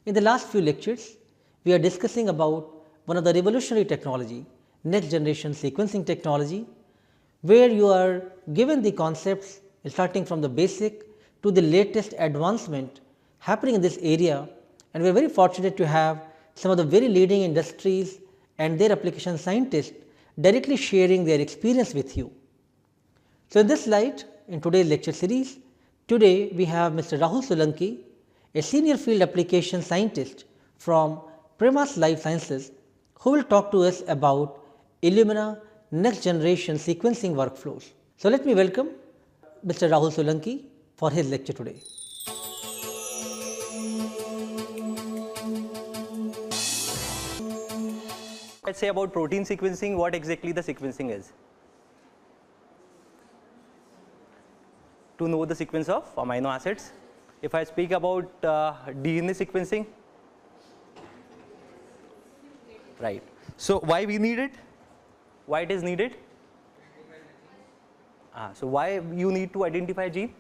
In the last few lectures, we are discussing about one of the revolutionary technology, next generation sequencing technology, where you are given the concepts starting from the basic to the latest advancement happening in this area, and we are very fortunate to have some of the very leading industries and their application scientists directly sharing their experience with you. So, in this light, in today's lecture series, today we have Mr. Rahul Solanki, a senior field application scientist from Primas Life Sciences, who will talk to us about Illumina next generation sequencing workflows. So, let me welcome Mr. Rahul Solanki for his lecture today. Let's say about protein sequencing, what exactly the sequencing is. To know the sequence of amino acids. If I speak about DNA sequencing, right. So, why we need it? Why it is needed? So, why you need to identify gene?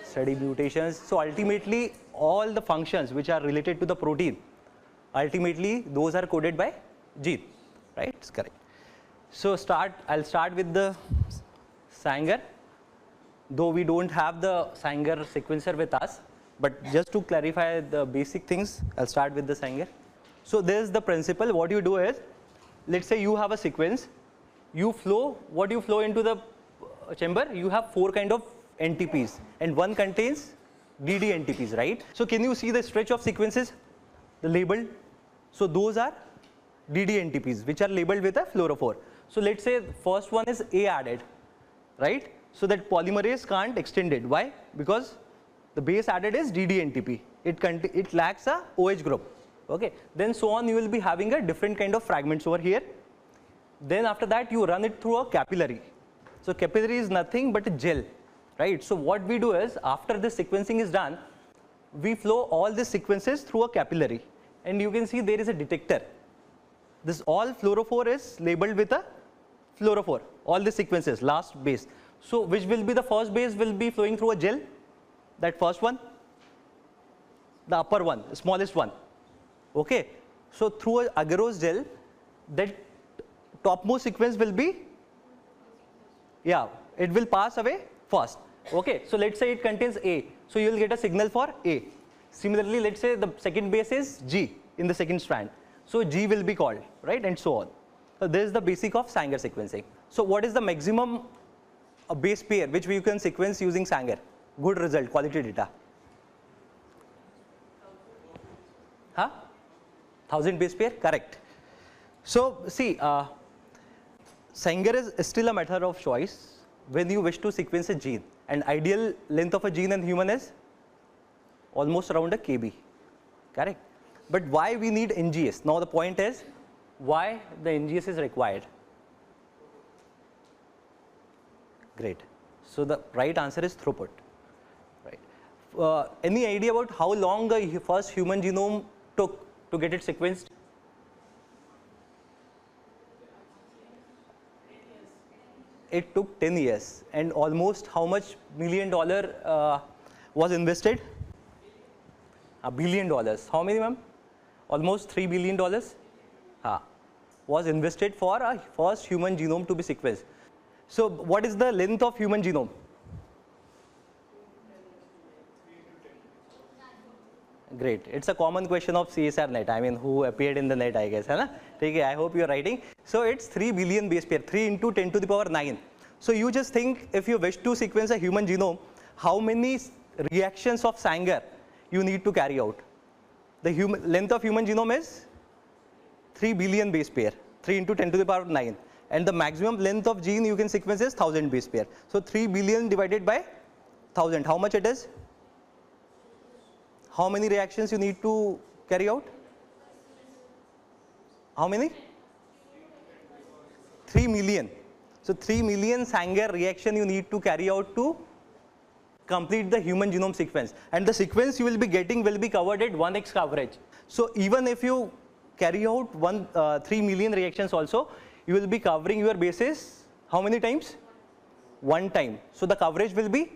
Study mutations. So, ultimately all the functions which are related to the protein, ultimately those are coded by gene, right? It's correct. So, I'll start with the Sanger, though we don't have the Sanger sequencer with us, but just to clarify the basic things, I'll start with the Sanger. So, this is the principle. What you do is, let's say you have a sequence, what you flow into the chamber, you have 4 kind of NTPs and one contains DD NTPs, right? So, can you see the stretch of sequences, the labeled? So, those are DD NTPs which are labeled with a fluorophore. So, let's say first one is A added, right? So, that polymerase can't extend it. Why? Because the base added is DD NTP. It lacks a OH group. Okay. Then so on, you will be having a different kind of fragments over here. Then after that, you run it through a capillary. So, capillary is nothing but a gel, right? So, what we do is, after this sequencing is done, we flow all these sequences through a capillary, and you can see there is a detector. This all fluorophore is labeled with a fluorophore, all the sequences, last base. So, which will be the first base will be flowing through a gel, that first one, the upper one, the smallest one. Okay. So, through a agarose gel, that topmost sequence will be, it will pass away first. Okay. So, let's say it contains A. So, you will get a signal for A. Similarly, let's say the second base is G in the second strand. So, G will be called, right, and so on. So, this is the basic of Sanger sequencing. So, what is the maximum base pair which we can sequence using Sanger? Good result, quality data. 1000 base pair, correct. So, see, Sanger is still a method of choice when you wish to sequence a gene, and ideal length of a gene in human is almost around a kb, correct. But why we need NGS? Now, the point is, why the NGS is required? Great. So, the right answer is throughput, right. Any idea about how long the first human genome took to get it sequenced? It took 10 years, and almost how much $1 million was invested? $1 billion. How many, ma'am? Almost $3 billion was invested for a first human genome to be sequenced. So, what is the length of human genome? Great. It's a common question of CSR net. I mean, who appeared in the net, I guess. Okay, I hope you are writing. So, it's 3 billion base pair, 3 into 10 to the power 9. So, you just think, if you wish to sequence a human genome, how many reactions of Sanger you need to carry out? The length of human genome is 3 billion base pair, 3 into 10 to the power 9. And the maximum length of gene you can sequence is 1000 base pair. So, 3 billion divided by 1000, how much it is? How many reactions you need to carry out? How many? 3 million. So, 3 million Sanger reaction you need to carry out to complete the human genome sequence, and the sequence you will be getting will be covered at 1x coverage. So, even if you carry out 3 million reactions also, you will be covering your bases how many times? 1 time. So, the coverage will be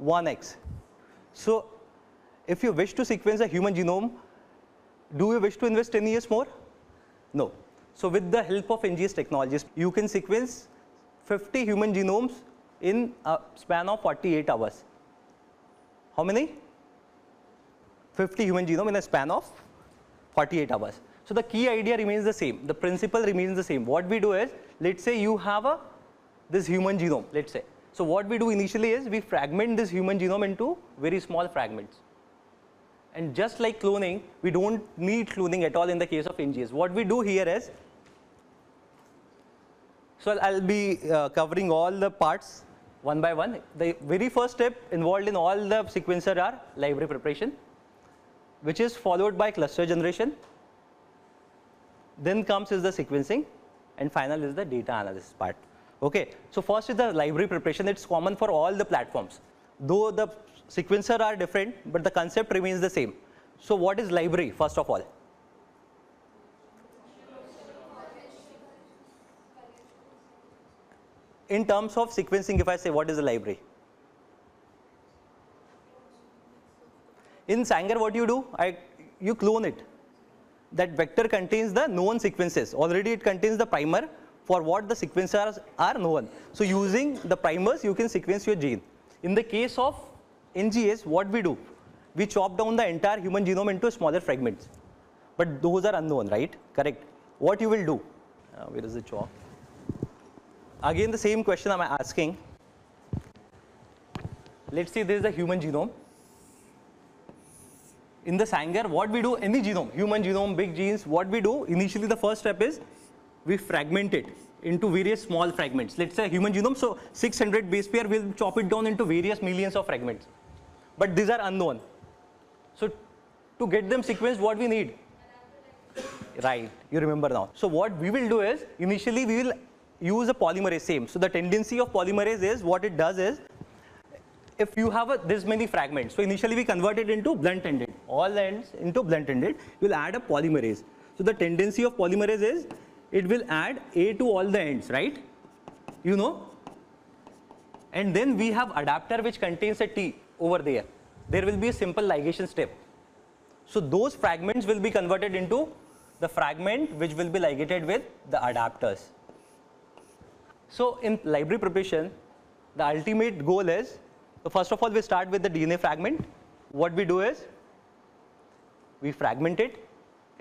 1x. So, If you wish to sequence a human genome, do you wish to invest 10 years more? No. So with the help of NGS technologies, you can sequence 50 human genomes in a span of 48 hours. How many? 50 human genome in a span of 48 hours. So the key idea remains the same. The principle remains the same. What we do is, let's say you have this human genome, let's say. So what we do initially is we fragment this human genome into very small fragments. And just like cloning, we don't need cloning at all in the case of NGS. What we do here is, so I'll be covering all the parts one by one. The very first step involved in all the sequencer are library preparation, which is followed by cluster generation. Then comes is the sequencing, and final is the data analysis part. Okay. So first is the library preparation. It's common for all the platforms. Though the sequencer are different, but the concept remains the same. So what is library first of all? In terms of sequencing, if I say what is the library? In Sanger, what you do? You clone it. That vector contains the known sequences. Already it contains the primer for what the sequencers are known. So using the primers, you can sequence your gene. In the case of NGS, what we do? We chop down the entire human genome into smaller fragments. But those are unknown, right? Correct. What you will do? Where is the chalk? Again, the same question I'm asking. Let's say there is a human genome. In the Sanger, what we do, any genome, human genome, big genes, what we do, initially the first step is we fragment it into various small fragments. Let's say human genome, so 600 base pair, we'll chop it down into various millions of fragments. But these are unknown. So to get them sequenced, what we need? Right, you remember now. So what we will do is, initially we will use a polymerase, same. So the tendency of polymerase is, what it does is, if you have this many fragments, so initially we convert it into blunt-ended, all ends into blunt-ended, you'll add a polymerase. So the tendency of polymerase is, it will add A to all the ends, right? You know? And then we have adapter which contains a T over there. There will be a simple ligation step. So those fragments will be converted into the fragment which will be ligated with the adapters. So in library preparation, the ultimate goal is, so first of all, we start with the DNA fragment. What we do is, we fragment it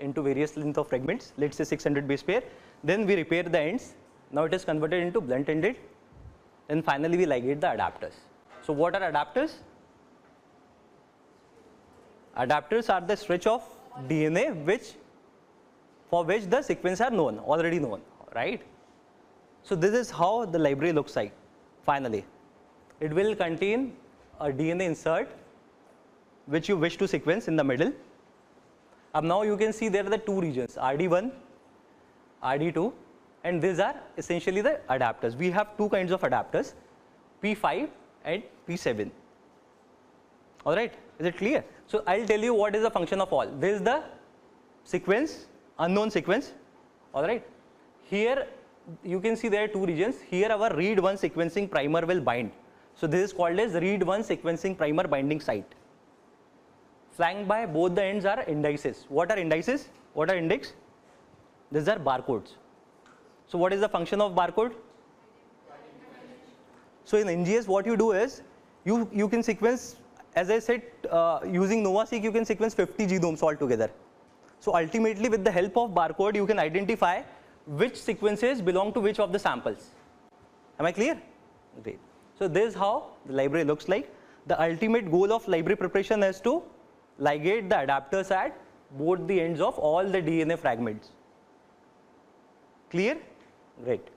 into various length of fragments, let's say 600 base pair. Then we repair the ends. Now it is converted into blunt-ended. And finally, we ligate the adapters. So what are adapters? Adapters are the stretch of DNA for which the sequence are known, already known, right? So this is how the library looks like, finally. It will contain a DNA insert which you wish to sequence in the middle. Now you can see there are the two regions, RD1, RD2, and these are essentially the adapters. We have two kinds of adapters, P5 and P7. All right, is it clear? So I'll tell you what is the function of all. This is the sequence, unknown sequence. All right, here you can see there are two regions. Here our read1 sequencing primer will bind. So this is called as read1 sequencing primer binding site. Flanked by both the ends are indices. What are indices? What are index? These are barcodes. So what is the function of barcode? So in NGS, what you do is, you can sequence, as I said, using NovaSeq, you can sequence 50 genomes altogether. So ultimately, with the help of barcode, you can identify which sequences belong to which of the samples. Am I clear? Great. So this is how the library looks like. The ultimate goal of library preparation is to ligate the adapters at both the ends of all the DNA fragments. Clear? Great.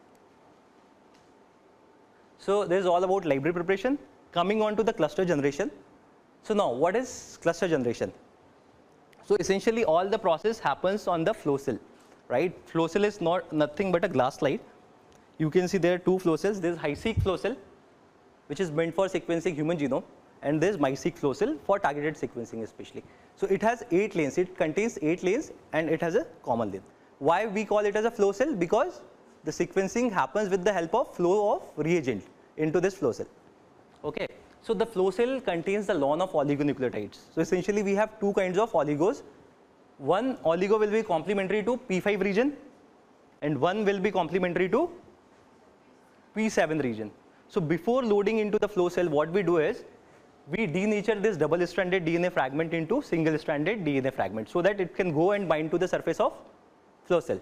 So this is all about library preparation. Coming on to the cluster generation. So now, what is cluster generation? So essentially, all the process happens on the flow cell, right? Flow cell is nothing but a glass slide. You can see there are two flow cells. There is high-seq flow cell, which is meant for sequencing human genome, and there is MiSeq flow cell for targeted sequencing especially. So it has 8 lanes. It contains 8 lanes, and it has a common lane. Why we call it as a flow cell? Because the sequencing happens with the help of flow of reagent into this flow cell. Okay. So the flow cell contains the lawn of oligonucleotides. So essentially we have two kinds of oligos. One oligo will be complementary to P5 region and one will be complementary to P7 region. So before loading into the flow cell, what we do is we denature this double-stranded DNA fragment into single-stranded DNA fragment so that it can go and bind to the surface of flow cell,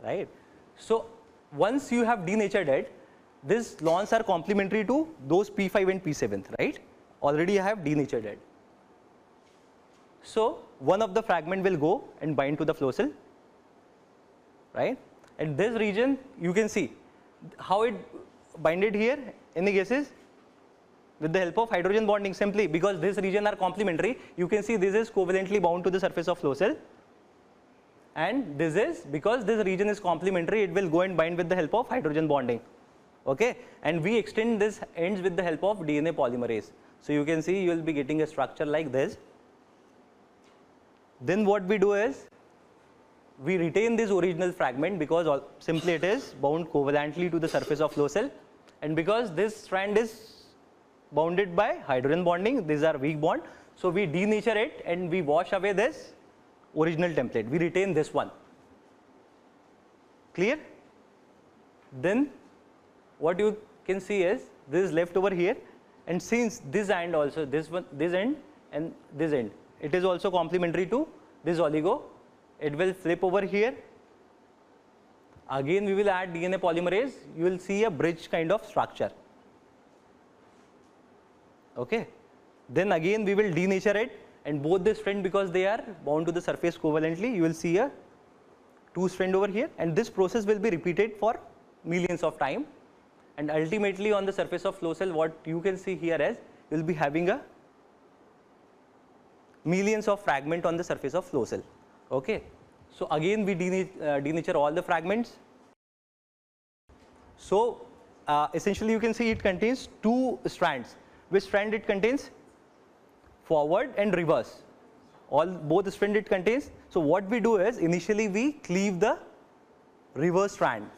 right? So once you have denatured it, these lawns are complementary to those P5 and P7, right? Already I have denatured it. So one of the fragment will go and bind to the flow cell, right? And this region you can see how it binded here. Any guesses? With the help of hydrogen bonding, simply because this region are complementary. You can see this is covalently bound to the surface of flow cell, and this is because this region is complementary, it will go and bind with the help of hydrogen bonding. Okay, and we extend this ends with the help of DNA polymerase. So you can see you will be getting a structure like this. Then what we do is we retain this original fragment because simply it is bound covalently to the surface of flow cell, and because this strand is bounded by hydrogen bonding, these are weak bond. So we denature it and we wash away this original template. We retain this one. Clear? Then what you can see is this is left over here, and since this end also, this one, this end and this end, it is also complementary to this oligo, it will flip over here. Again we will add DNA polymerase, you will see a bridge kind of structure. Okay. Then again we will denature it, and both the strand, because they are bound to the surface covalently, you will see a two strand over here, and this process will be repeated for millions of time. And ultimately on the surface of flow cell, what you can see here is you will be having a millions of fragment on the surface of flow cell. Okay. So again we denature all the fragments. So essentially you can see it contains two strands. Which strand it contains? Forward and reverse. Both strand it contains. So what we do is initially we cleave the reverse strand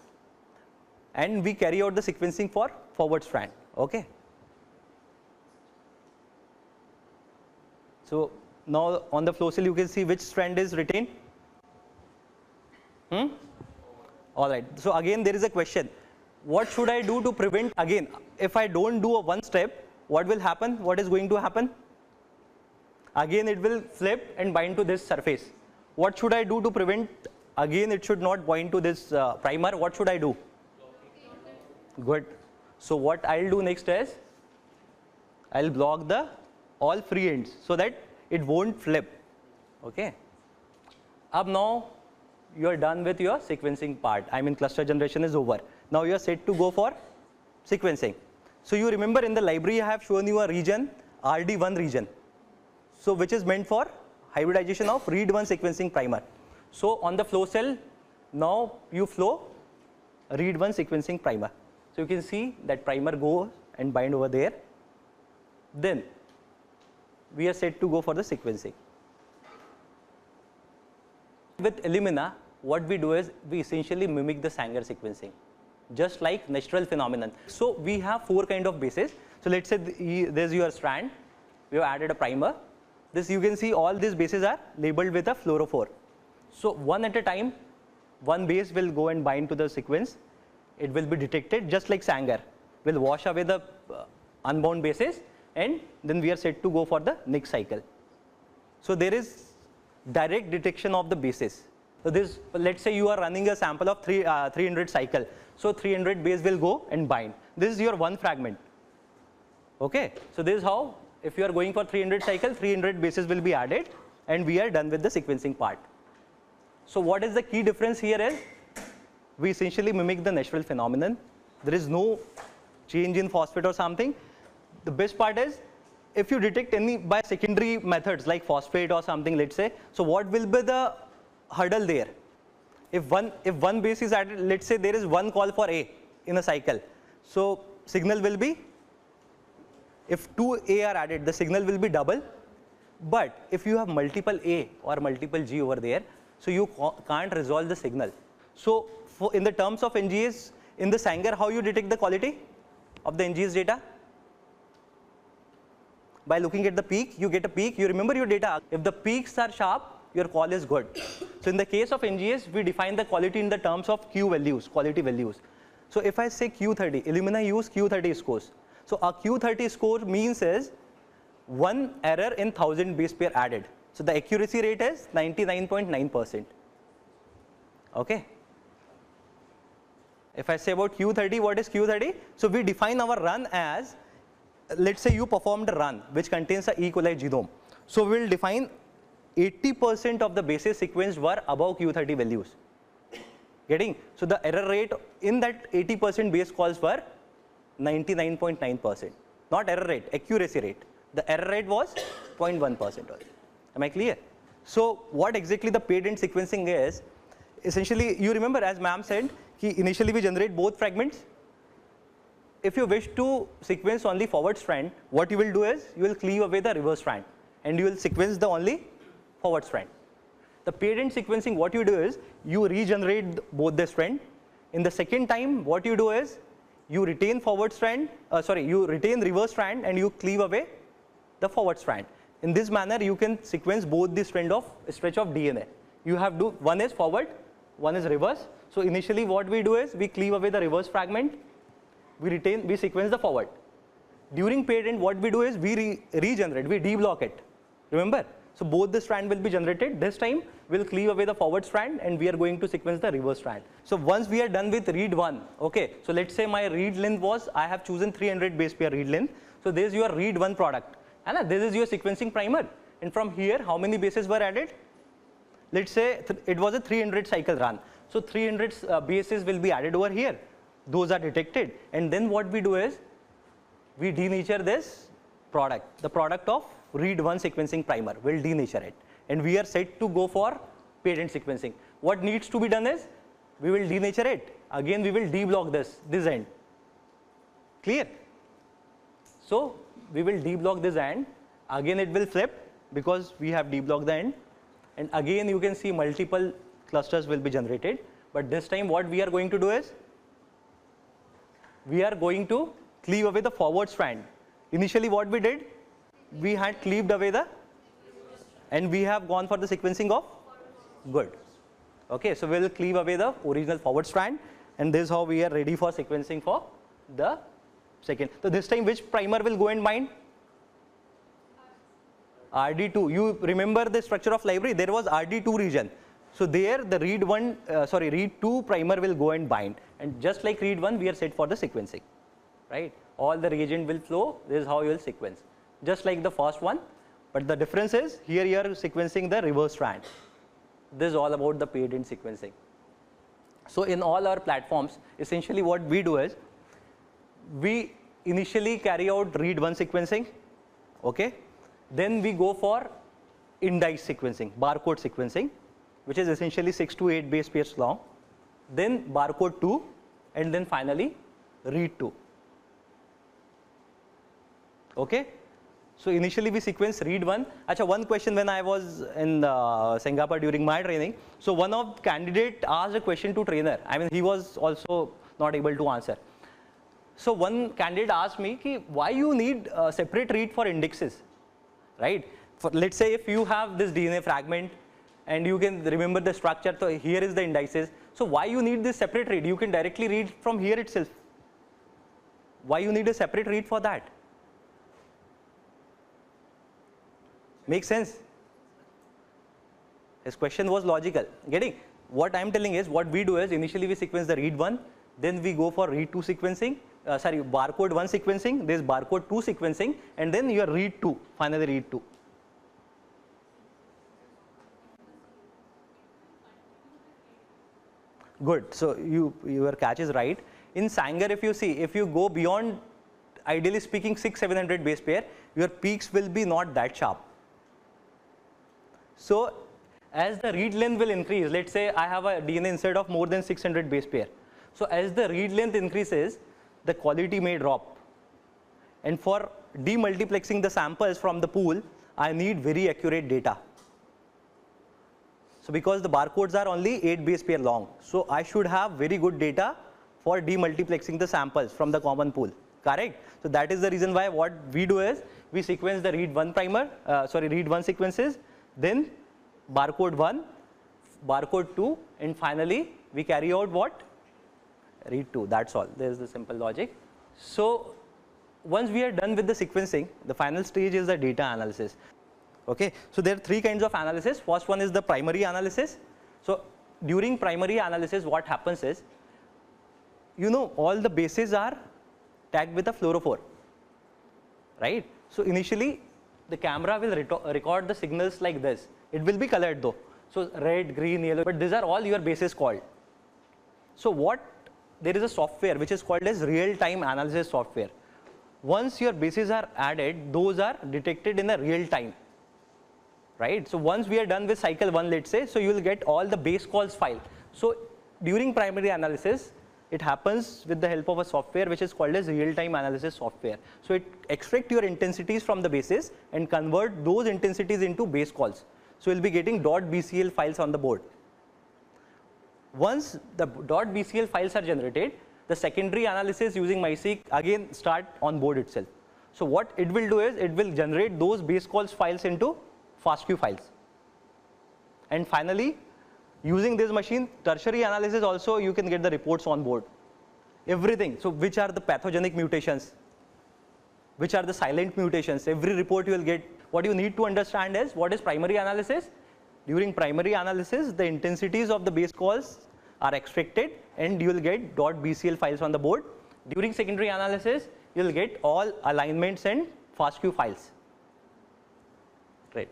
and we carry out the sequencing for forward strand. Okay. So now on the flow cell you can see which strand is retained. Alright. So again there is a question. What should I do to prevent? Again, if I don't do a one step, what will happen? What is going to happen? Again it will flip and bind to this surface. What should I do to prevent? Again it should not bind to this primer. What should I do? Good. So what I'll do next is I'll block the all free ends so that it won't flip. Okay. Up now you are done with your sequencing part. I mean cluster generation is over. Now you are set to go for sequencing. So you remember in the library I have shown you a region, RD1 region. So which is meant for hybridization of read1 sequencing primer. So on the flow cell, now you flow read1 sequencing primer. So you can see that primer goes and bind over there. Then we are set to go for the sequencing. With Illumina, what we do is we essentially mimic the Sanger sequencing, just like natural phenomenon. So we have four kind of bases. So let's say there's your strand, we have added a primer. This you can see all these bases are labeled with a fluorophore. So one at a time, one base will go and bind to the sequence. It will be detected just like Sanger. We'll wash away the unbound bases and then we are set to go for the next cycle. So there is direct detection of the bases. So this, let's say you are running a sample of 300 cycle. So 300 base will go and bind. This is your one fragment. Okay. So this is how, if you are going for 300 cycle, 300 bases will be added and we are done with the sequencing part. So what is the key difference here is, we essentially mimic the natural phenomenon. There is no change in phosphate or something. The best part is, if you detect any by secondary methods like phosphate or something, let's say, so what will be the hurdle there? If one base is added, let's say there is one call for A in a cycle, so signal will be, if two A are added, the signal will be double. But if you have multiple A or multiple G over there, so you can't resolve the signal. So in the terms of NGS, in the Sanger, how you detect the quality of the NGS data? By looking at the peak, you get a peak, you remember your data. If the peaks are sharp, your call is good. So in the case of NGS, we define the quality in the terms of Q values, quality values. So if I say Q30, Illumina use Q30 scores. So a Q30 score means is 1 error in 1000 base pair added. So the accuracy rate is 99.9%. Okay. If I say about Q30, what is Q30? So we define our run as, let's say you performed a run which contains a E. coli genome. So we will define 80% of the bases sequenced were above Q30 values. Getting? So the error rate in that 80% base calls were 99.9%. Not error rate, accuracy rate. The error rate was 0.1%. Am I clear? So what exactly the paired end sequencing is, essentially you remember as ma'am said, initially we generate both fragments. If you wish to sequence only forward strand, what you will do is you will cleave away the reverse strand and you will sequence the only forward strand. The paired end sequencing, what you do is you regenerate both the strand. In the second time, what you do is you retain forward strand, you retain reverse strand and you cleave away the forward strand. In this manner, you can sequence both the stretch of DNA. You have to, one is forward, one is reverse. So initially what we do is we cleave away the reverse fragment, we sequence the forward. During paired end, what we do is we regenerate, we deblock it. Remember? So both the strand will be generated. This time we'll cleave away the forward strand and we are going to sequence the reverse strand. So once we are done with read 1, okay, so let's say my read length was, I have chosen 300 base pair read length. So this is your read 1 product. And this is your sequencing primer. And from here, how many bases were added? Let's say it was a 300 cycle run. So 300 bases will be added over here. Those are detected. And then what we do is we denature this product, the product of read 1 sequencing primer. We'll denature it. And we are set to go for paired end sequencing. What needs to be done is we will denature it. Again, we will deblock this end. Clear? So we will deblock this end. Again, it will flip because we have deblocked the end. And again, you can see multiple clusters will be generated. But this time, what we are going to do is we are going to cleave away the forward strand. Initially, what we did, we had cleaved away and we have gone for the sequencing of good. Okay, so we will cleave away the original forward strand, and this is how we are ready for sequencing for the second. So this time, which primer will go and bind? RD2. You remember the structure of library? There was RD2 region. So there, the read 2 primer will go and bind, and just like read 1, we are set for the sequencing, right? All the reagent will flow. This is how you will sequence, just like the first one. But the difference is here you are sequencing the reverse strand. This is all about the paired end sequencing. So in all our platforms, essentially what we do is we initially carry out read 1 sequencing, okay? Then we go for indice sequencing, barcode sequencing, which is essentially 6 to 8 base pairs long. Then barcode 2, and then finally read 2. Okay? So initially we sequence read 1. Achha, one question when I was in Singapore during my training. So one of candidate asked a question to trainer. I mean, he was also not able to answer. So one candidate asked me, why you need a separate read for indexes, right? For, let's say if you have this DNA fragment and you can remember the structure, so here is the indices. So why you need this separate read? You can directly read from here itself. Why you need a separate read for that? Make sense? His question was logical. Getting? What I am telling is, what we do is initially we sequence the read 1, then we go for read 2 sequencing, barcode 1 sequencing, there is barcode 2 sequencing, and then your read 2, finally read 2. Good. So your catch is right. In Sanger, if you see, if you go beyond, ideally speaking, 600-700 base pair, your peaks will be not that sharp. So as the read length will increase, let's say I have a DNA insert of more than 600 base pair. So as the read length increases, the quality may drop. And for demultiplexing the samples from the pool, I need very accurate data. So because the barcodes are only 8 base pair long, so I should have very good data for demultiplexing the samples from the common pool. Correct. So that is the reason why what we do is we sequence the read 1 read 1 sequences, then barcode 1, barcode 2, and finally we carry out what? Read 2. That's all. There is the simple logic. So once we are done with the sequencing, the final stage is the data analysis. Okay. So there are three kinds of analysis. First one is the primary analysis. So during primary analysis, what happens is, all the bases are tagged with a fluorophore, right? So initially, the camera will record the signals like this. It will be colored though. So red, green, yellow, but these are all your bases called. So there is a software which is called as real-time analysis software. Once your bases are added, those are detected in a real time, right? So once we are done with cycle 1, let's say, so you will get all the base calls file. So during primary analysis, it happens with the help of a software which is called as real-time analysis software. So it extracts your intensities from the bases and convert those intensities into base calls. So you'll be getting .bcl files on the board. Once the .bcl files are generated, the secondary analysis using MySeq again start on board itself. So what it will do is it will generate those base calls files into FASTQ files. And finally, using this machine, tertiary analysis also you can get the reports on board. Everything. So which are the pathogenic mutations? Which are the silent mutations? Every report you will get. What you need to understand is what is primary analysis. During primary analysis, the intensities of the base calls are extracted and you will get .bcl files on the board. During secondary analysis, you will get all alignments and FASTQ files. Right.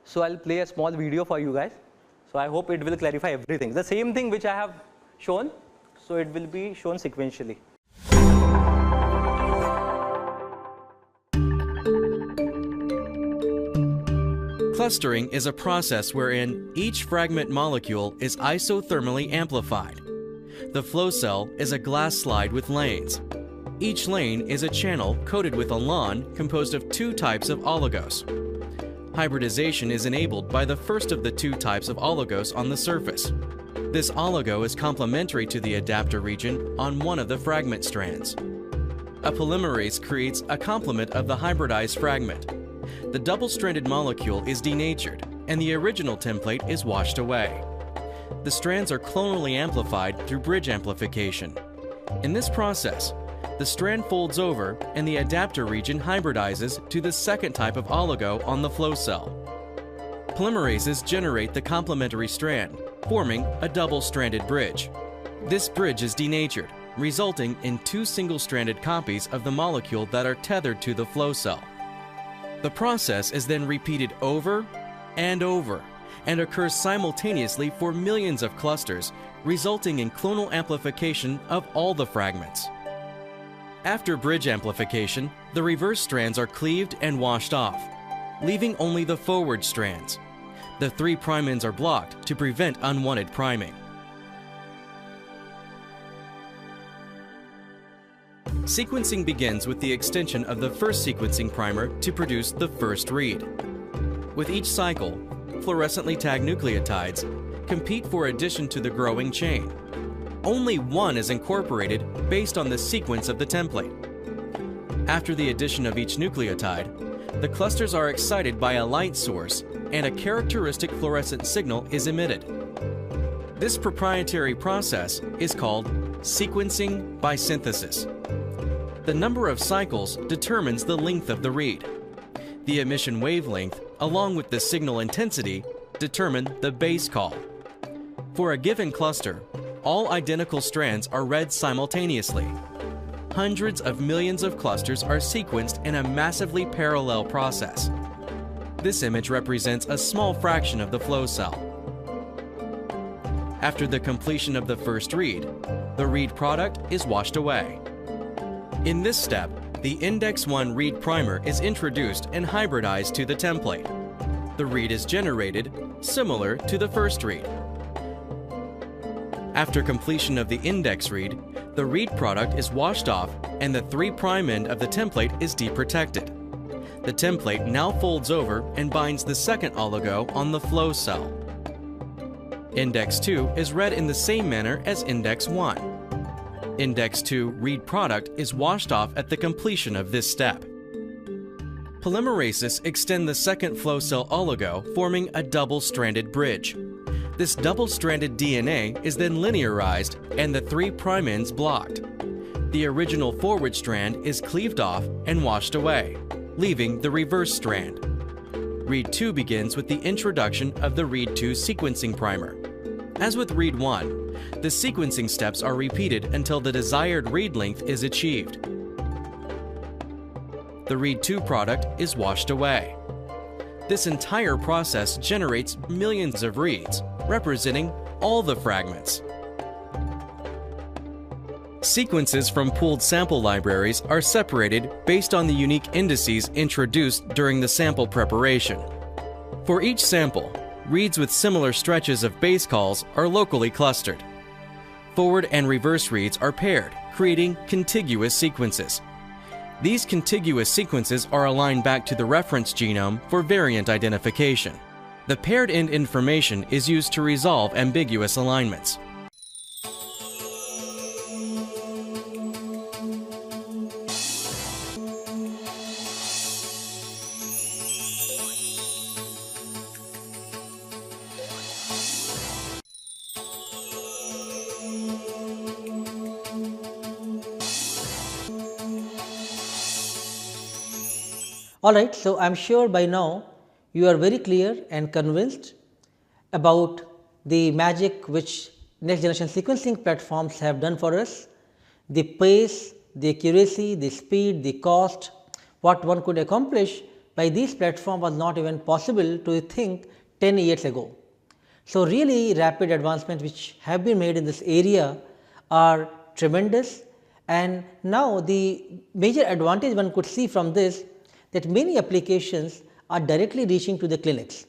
So I'll play a small video for you guys. So I hope it will clarify everything. The same thing which I have shown, so it will be shown sequentially. Clustering is a process wherein each fragment molecule is isothermally amplified. The flow cell is a glass slide with lanes. Each lane is a channel coated with a lawn composed of two types of oligos. Hybridization is enabled by the first of the two types of oligos on the surface. This oligo is complementary to the adapter region on one of the fragment strands. A polymerase creates a complement of the hybridized fragment. The double-stranded molecule is denatured, and the original template is washed away. The strands are clonally amplified through bridge amplification. In this process, the strand folds over and the adapter region hybridizes to the second type of oligo on the flow cell. Polymerases generate the complementary strand, forming a double-stranded bridge. This bridge is denatured, resulting in two single-stranded copies of the molecule that are tethered to the flow cell. The process is then repeated over and over and occurs simultaneously for millions of clusters, resulting in clonal amplification of all the fragments. After bridge amplification, the reverse strands are cleaved and washed off, leaving only the forward strands. The 3' ends are blocked to prevent unwanted priming. Sequencing begins with the extension of the first sequencing primer to produce the first read. With each cycle, fluorescently tagged nucleotides compete for addition to the growing chain. Only one is incorporated based on the sequence of the template. After the addition of each nucleotide, the clusters are excited by a light source and a characteristic fluorescent signal is emitted. This proprietary process is called sequencing by synthesis. The number of cycles determines the length of the read. The emission wavelength, along with the signal intensity, determine the base call. For a given cluster, all identical strands are read simultaneously. Hundreds of millions of clusters are sequenced in a massively parallel process. This image represents a small fraction of the flow cell. After the completion of the first read, the read product is washed away. In this step, the Index 1 read primer is introduced and hybridized to the template. The read is generated, similar to the first read. After completion of the index read, the read product is washed off and the 3' end of the template is deprotected. The template now folds over and binds the second oligo on the flow cell. Index 2 is read in the same manner as Index 1. Index 2 read product is washed off at the completion of this step. Polymerases extend the second flow cell oligo, forming a double-stranded bridge. This double-stranded DNA is then linearized and the 3' ends blocked. The original forward strand is cleaved off and washed away, leaving the reverse strand. Read 2 begins with the introduction of the Read 2 sequencing primer. As with Read 1, the sequencing steps are repeated until the desired read length is achieved. The Read 2 product is washed away. This entire process generates millions of reads, representing all the fragments. Sequences from pooled sample libraries are separated based on the unique indices introduced during the sample preparation. For each sample, reads with similar stretches of base calls are locally clustered. Forward and reverse reads are paired, creating contiguous sequences. These contiguous sequences are aligned back to the reference genome for variant identification. The paired end information is used to resolve ambiguous alignments. Alright, so I am sure by now you are very clear and convinced about the magic which next generation sequencing platforms have done for us, the pace, the accuracy, the speed, the cost, what one could accomplish by these platforms was not even possible to think 10 years ago. So, really rapid advancements which have been made in this area are tremendous, and now the major advantage one could see from this, that many applications are directly reaching to the clinics.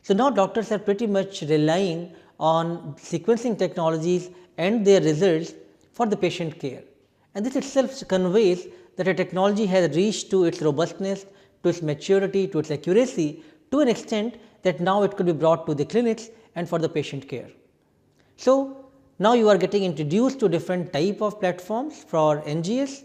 So, now doctors are pretty much relying on sequencing technologies and their results for the patient care, and this itself conveys that a technology has reached to its robustness, to its maturity, to its accuracy, to an extent that now it could be brought to the clinics and for the patient care. So, now you are getting introduced to different type of platforms for NGS.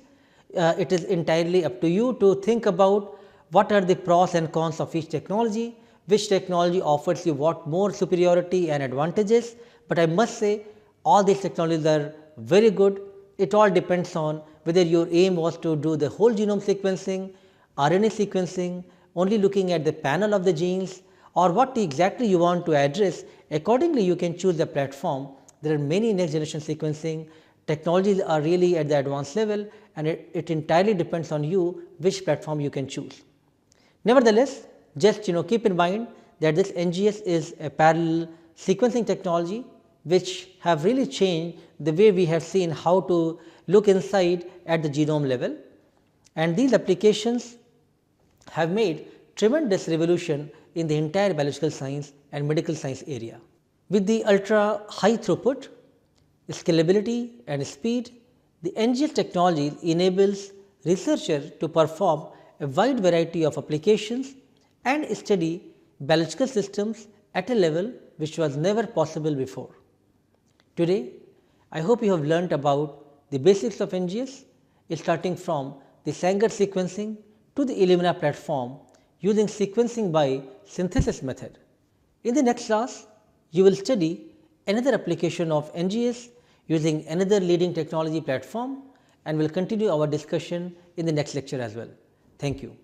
It is entirely up to you to think about what are the pros and cons of each technology, which technology offers you what more superiority and advantages, but I must say all these technologies are very good. It all depends on whether your aim was to do the whole genome sequencing, RNA sequencing, only looking at the panel of the genes, or what exactly you want to address. Accordingly, you can choose the platform. There are many next generation sequencing technologies are really at the advanced level, and it entirely depends on you which platform you can choose. Nevertheless, just keep in mind that this NGS is a parallel sequencing technology which have really changed the way we have seen how to look inside at the genome level, and these applications have made tremendous revolution in the entire biological science and medical science area. With the ultra high throughput, scalability and speed, the NGS technology enables researchers to perform a wide variety of applications and study biological systems at a level which was never possible before. Today, I hope you have learnt about the basics of NGS, starting from the Sanger sequencing to the Illumina platform using sequencing by synthesis method. In the next class, you will study another application of NGS using another leading technology platform, and will continue our discussion in the next lecture as well. Thank you.